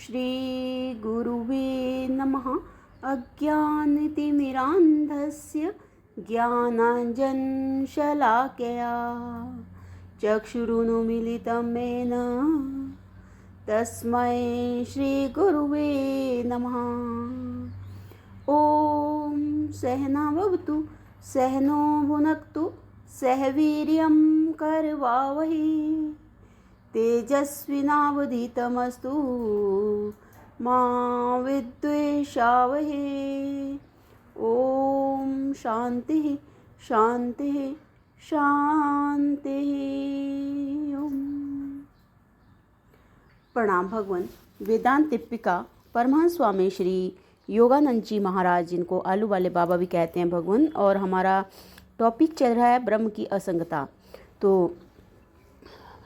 श्रीगुरुवे नमः। अज्ञानतिमिरान्धस्य ज्ञानाञ्जनशलाकया चक्षुरुन्मीलितं येन तस्मै श्रीगुरुवे नमः। ॐ सहनाववतु सहनो भुनक्तु सह वीर्यं करवावहै तेजस्विनावधीतमस्तु मा विद्विषावहै। ओम शांति शांति शांति। प्रणाम भगवान। वेदांत टिप्पिका परमहंस स्वामी श्री योगानंद जी महाराज, जिनको आलू वाले बाबा भी कहते हैं भगवान, और हमारा टॉपिक चल रहा है ब्रह्म की असंगता। तो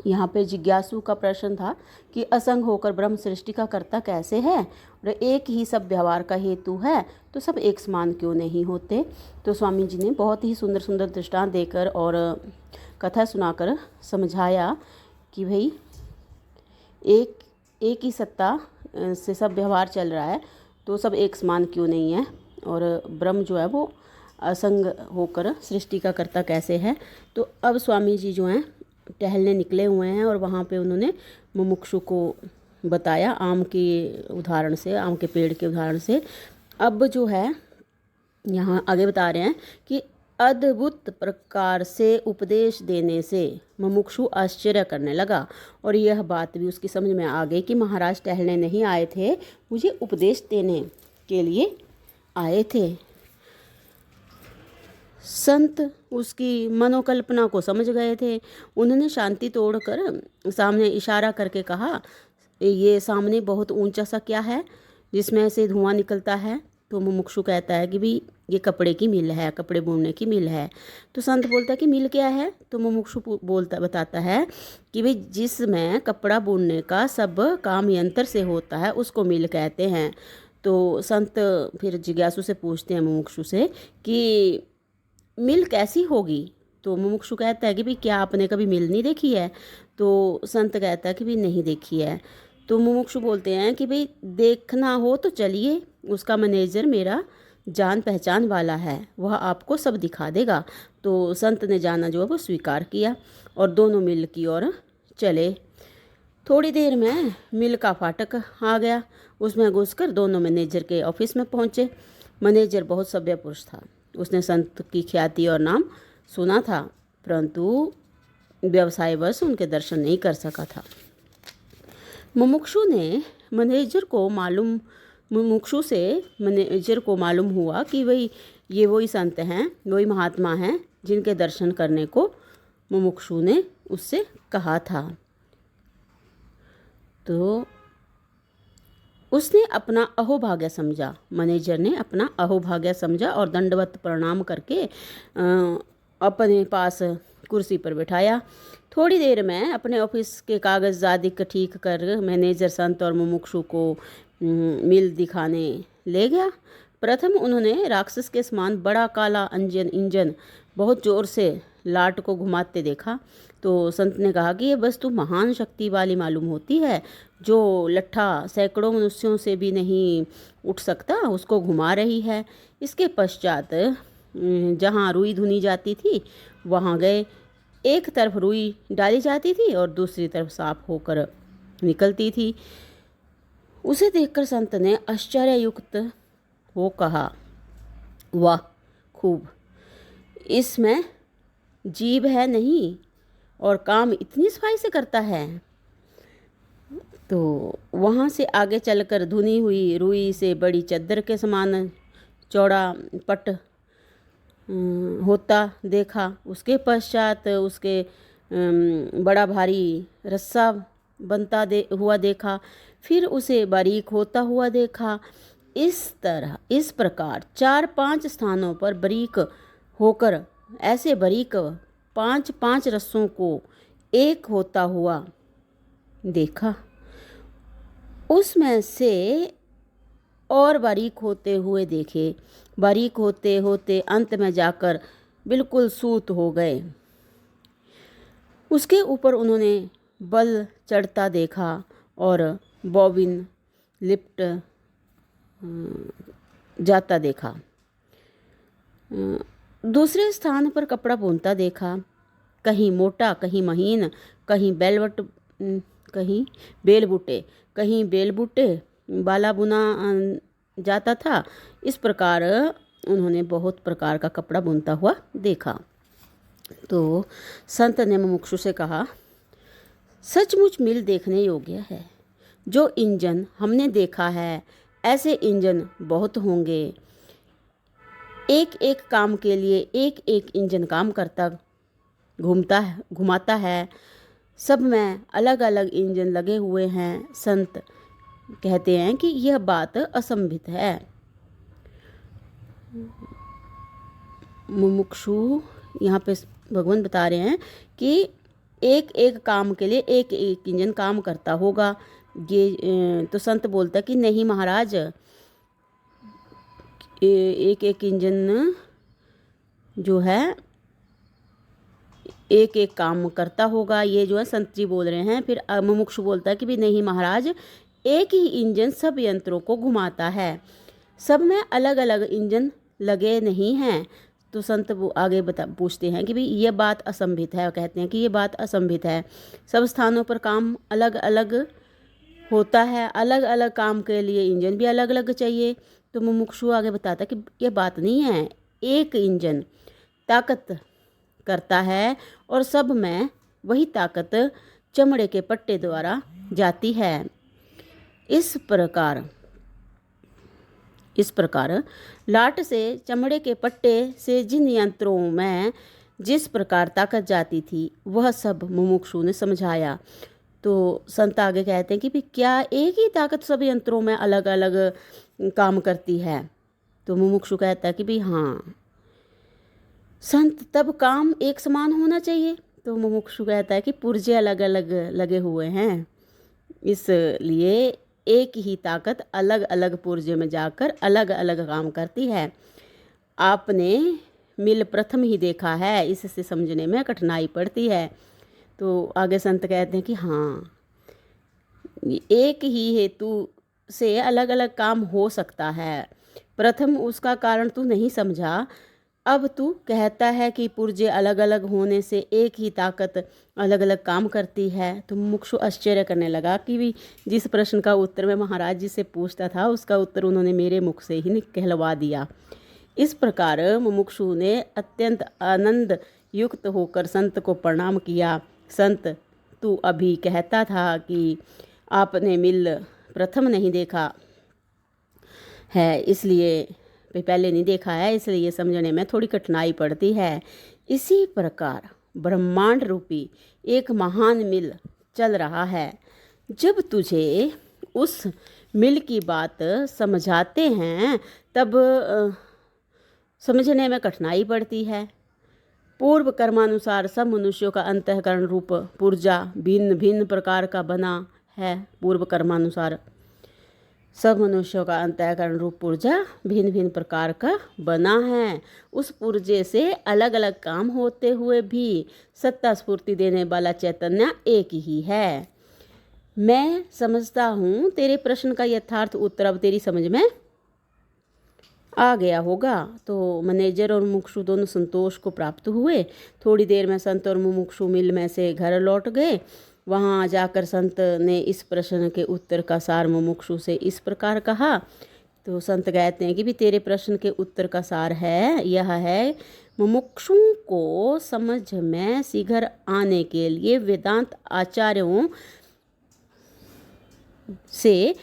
यहाँ पे जिज्ञासु का प्रश्न था कि असंग होकर ब्रह्म सृष्टि का कर्ता कैसे है और एक ही सब व्यवहार का हेतु है, तो सब एक समान क्यों नहीं होते। तो स्वामी जी ने बहुत ही सुंदर सुंदर दृष्टांत देकर और कथा सुनाकर समझाया कि भाई एक ही सत्ता से सब व्यवहार चल रहा है, तो सब एक समान क्यों नहीं है, और ब्रह्म जो है वो असंग होकर सृष्टि का कर्ता कैसे है। तो अब स्वामी जी जो हैं टहलने निकले हुए हैं और वहाँ पे उन्होंने मुमुक्षु को बताया आम के उदाहरण से, आम के पेड़ के उदाहरण से। अब जो है यहाँ आगे बता रहे हैं कि अद्भुत प्रकार से उपदेश देने से मुमुक्षु आश्चर्य करने लगा, और यह बात भी उसकी समझ में आ गई कि महाराज टहलने नहीं आए थे, मुझे उपदेश देने के लिए आए थे। संत उसकी मनोकल्पना को समझ गए थे। उन्होंने शांति तोड़कर सामने इशारा करके कहा, ये सामने बहुत ऊंचा सा क्या है जिसमें से धुआं निकलता है। तो मुमुक्षु कहता है कि भाई ये कपड़े की मिल है, कपड़े बुनने की मिल है। तो संत बोलता है कि मिल क्या है। तो मुमुक्षु बताता है कि भाई जिसमें कपड़ा बुनने का सब काम यंत्र से होता है उसको मिल कहते हैं। तो संत फिर जिज्ञासु से पूछते हैं मुमुक्षु से कि मिल कैसी होगी। तो मुमुक्षु कहता है कि भाई क्या आपने कभी मिल नहीं देखी है। तो संत कहता है कि भाई नहीं देखी है। तो मुमुक्षु बोलते हैं कि भाई देखना हो तो चलिए, उसका मैनेजर मेरा जान पहचान वाला है, वह आपको सब दिखा देगा। तो संत ने जाना जो है वो स्वीकार किया और दोनों मिल की ओर चले। थोड़ी देर में मिल का फाटक आ गया, उसमें घुसकर दोनों मैनेजर के ऑफिस में पहुँचे। मैनेजर बहुत सभ्य पुरुष था, उसने संत की ख्याति और नाम सुना था, परंतु व्यवसायवश उनके दर्शन नहीं कर सका था। मुमुक्षु से मैनेजर को मालूम हुआ कि भाई ये वही संत हैं, वही महात्मा हैं जिनके दर्शन करने को मुमुक्षु ने उससे कहा था। तो उसने अपना अहोभाग्य समझा, मैनेजर ने अपना अहोभाग्य समझा और दंडवत प्रणाम करके अपने पास कुर्सी पर बिठाया। थोड़ी देर में अपने ऑफिस के कागज आदि ठीक कर मैनेजर संत और मुमुक्षु को मिल दिखाने ले गया। प्रथम उन्होंने राक्षस के समान बड़ा काला इंजन बहुत जोर से लाट को घुमाते देखा। तो संत ने कहा कि ये वस्तु महान शक्ति वाली मालूम होती है, जो लट्ठा सैकड़ों मनुष्यों से भी नहीं उठ सकता उसको घुमा रही है। इसके पश्चात जहाँ रुई धुनी जाती थी वहाँ गए। एक तरफ रुई डाली जाती थी और दूसरी तरफ साफ होकर निकलती थी। उसे देखकर संत ने आश्चर्ययुक्त हो कहा, वाह खूब, इसमें जीभ है नहीं और काम इतनी सफाई से करता है। तो वहाँ से आगे चलकर धुनी हुई रुई से बड़ी चद्दर के समान चौड़ा पट होता देखा। उसके पश्चात उसके बड़ा भारी रस्सा बनता हुआ देखा, फिर उसे बारीक होता हुआ देखा। इस प्रकार 4-5 स्थानों पर बारीक होकर ऐसे बारीक 5-5 रस्सों को एक होता हुआ देखा। उसमें से और बारीक होते हुए देखे, बारीक होते होते अंत में जाकर बिल्कुल सूत हो गए। उसके ऊपर उन्होंने बल चढ़ता देखा और बॉबिन लिपट जाता देखा। दूसरे स्थान पर कपड़ा बुनता देखा, कहीं मोटा, कहीं महीन, कहीं कहीं बेलबूटे वाला बुना जाता था। इस प्रकार उन्होंने बहुत प्रकार का कपड़ा बुनता हुआ देखा। तो संत ने मुमुक्षु से कहा, सचमुच मिल देखने योग्य है। जो इंजन हमने देखा है, ऐसे इंजन बहुत होंगे। एक एक काम के लिए एक एक इंजन काम करता घुमाता है। सब में अलग अलग इंजन लगे हुए हैं। संत कहते हैं कि यह बात असंभित है। मुमुक्षु यहाँ पे भगवान बता रहे हैं कि एक एक काम के लिए एक एक इंजन काम करता होगा। ये तो संत बोलता कि नहीं महाराज, एक एक इंजन जो है एक एक काम करता होगा। ये जो है संत जी बोल रहे हैं। फिर मुमुक्षु बोलता है कि भी नहीं महाराज, एक ही इंजन सब यंत्रों को घुमाता है। सब में अलग अलग इंजन लगे नहीं हैं। तो संत वो आगे पूछते हैं कि भाई ये बात असंभित है। कहते हैं कि ये बात असंभित है। सब स्थानों पर काम अलग अलग होता है। अलग अलग काम के लिए इंजन भी अलग अलग चाहिए। तो मुमुक्षु आगे बताता कि ये बात नहीं है। एक इंजन ताकत करता है और सब में वही ताकत चमड़े के पट्टे द्वारा जाती है। इस प्रकार लाट से चमड़े के पट्टे से जिन यंत्रों में जिस प्रकार ताकत जाती थी, वह सब मुमुक्षु ने समझाया। तो संत आगे कहते हैं कि भी क्या एक ही ताकत सब यंत्रों में अलग अलग काम करती है? तो मुमुक्षु कहता है कि भी हाँ। संत तब काम एक समान होना चाहिए। तो मुमुक्षु कहता है कि पुर्जे अलग अलग लगे हुए हैं, इसलिए एक ही ताकत अलग अलग पुर्जे में जाकर अलग अलग काम करती है। आपने मिल प्रथम ही देखा है, इससे समझने में कठिनाई पड़ती है। तो आगे संत कहते हैं कि हाँ, एक ही हेतु से अलग अलग काम हो सकता है। प्रथम उसका कारण तू नहीं समझा। अब तू कहता है कि पुर्जे अलग अलग होने से एक ही ताकत अलग अलग काम करती है। तो मुमुक्षु आश्चर्य करने लगा कि भी जिस प्रश्न का उत्तर मैं महाराज जी से पूछता था, उसका उत्तर उन्होंने मेरे मुख से ही कहलवा दिया। इस प्रकार मुमुक्षु ने अत्यंत आनंद युक्त होकर संत को प्रणाम किया। संत, तू अभी कहता था कि आपने मिल प्रथम नहीं देखा है, इसलिए पहले नहीं देखा है, इसलिए ये समझने में थोड़ी कठिनाई पड़ती है। इसी प्रकार ब्रह्मांड रूपी एक महान मिल चल रहा है। जब तुझे उस मिल की बात समझाते हैं, तब समझने में कठिनाई पड़ती है। पूर्व कर्मानुसार सब मनुष्यों का अंतःकरण रूप पुर्जा भिन्न भिन्न प्रकार का बना है। पूर्व कर्मानुसार सब मनुष्यों का अंतःकरण रूप पुर्जा भिन्न भिन्न प्रकार का बना है। उस पुर्जे से अलग अलग काम होते हुए भी सत्ता स्फूर्ति देने वाला चैतन्य एक ही है। मैं समझता हूँ तेरे प्रश्न का यथार्थ उत्तर अब तेरी समझ में आ गया होगा। तो मैनेजर और मुमुक्षु दोनों संतोष को प्राप्त हुए। थोड़ी देर में संत और मुमुक्षु मिल में से घर लौट गए। वहाँ जाकर संत ने इस प्रश्न के उत्तर का सार मुमुक्षु से इस प्रकार कहा। तो संत कहते हैं कि भी तेरे प्रश्न के उत्तर का सार है यह है, मुमुक्षुओं को समझ में शीघ्र आने के लिए वेदांत आचार्यों से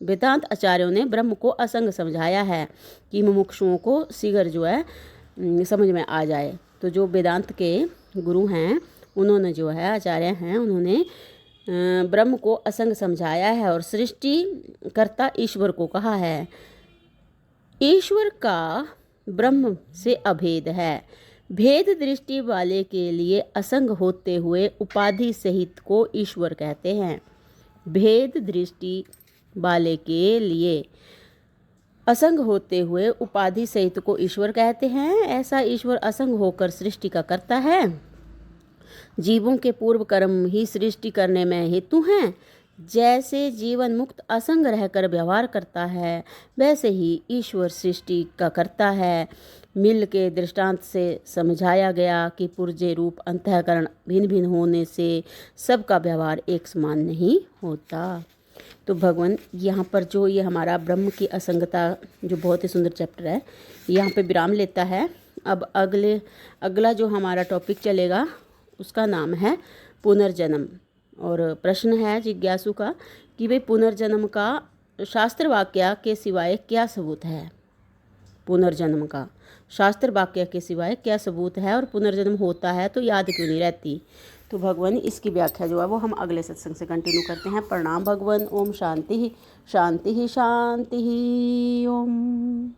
वेदांत आचार्यों ने ब्रह्म को असंग समझाया है कि मुमुक्षुओं को शीघ्र जो है समझ में आ जाए। तो जो वेदांत के गुरु हैं, उन्होंने जो है आचार्य हैं, उन्होंने ब्रह्म को असंग समझाया है और सृष्टि कर्ता ईश्वर को कहा है। ईश्वर का ब्रह्म से अभेद है। भेद दृष्टि वाले के लिए असंग होते हुए उपाधि सहित को ईश्वर कहते हैं। भेद दृष्टि वाले के लिए असंग होते हुए उपाधि सहित को ईश्वर कहते हैं। ऐसा ईश्वर असंग होकर सृष्टि का करता है। जीवों के पूर्व कर्म ही सृष्टि करने में हेतु हैं। जैसे जीवन मुक्त असंग रहकर व्यवहार करता है, वैसे ही ईश्वर सृष्टि का करता है। मिल के दृष्टांत से समझाया गया कि पुर्जे रूप अंतःकरण भिन्न भिन्न होने से सबका व्यवहार एक समान नहीं होता। तो भगवान यहाँ पर जो ये हमारा ब्रह्म की असंगता, जो बहुत ही सुंदर चैप्टर है, यहाँ पे विराम लेता है। अब अगला जो हमारा टॉपिक चलेगा उसका नाम है पुनर्जन्म। और प्रश्न है जिज्ञासु का कि भाई पुनर्जन्म का शास्त्र वाक्य के सिवाय क्या सबूत है। पुनर्जन्म का शास्त्र वाक्य के सिवाय क्या सबूत है, और पुनर्जन्म होता है तो याद क्यों नहीं रहती। तो भगवान इसकी व्याख्या जो है वो हम अगले सत्संग से कंटिन्यू करते हैं। प्रणाम भगवान। ओम शांति शांति शांति। ओम।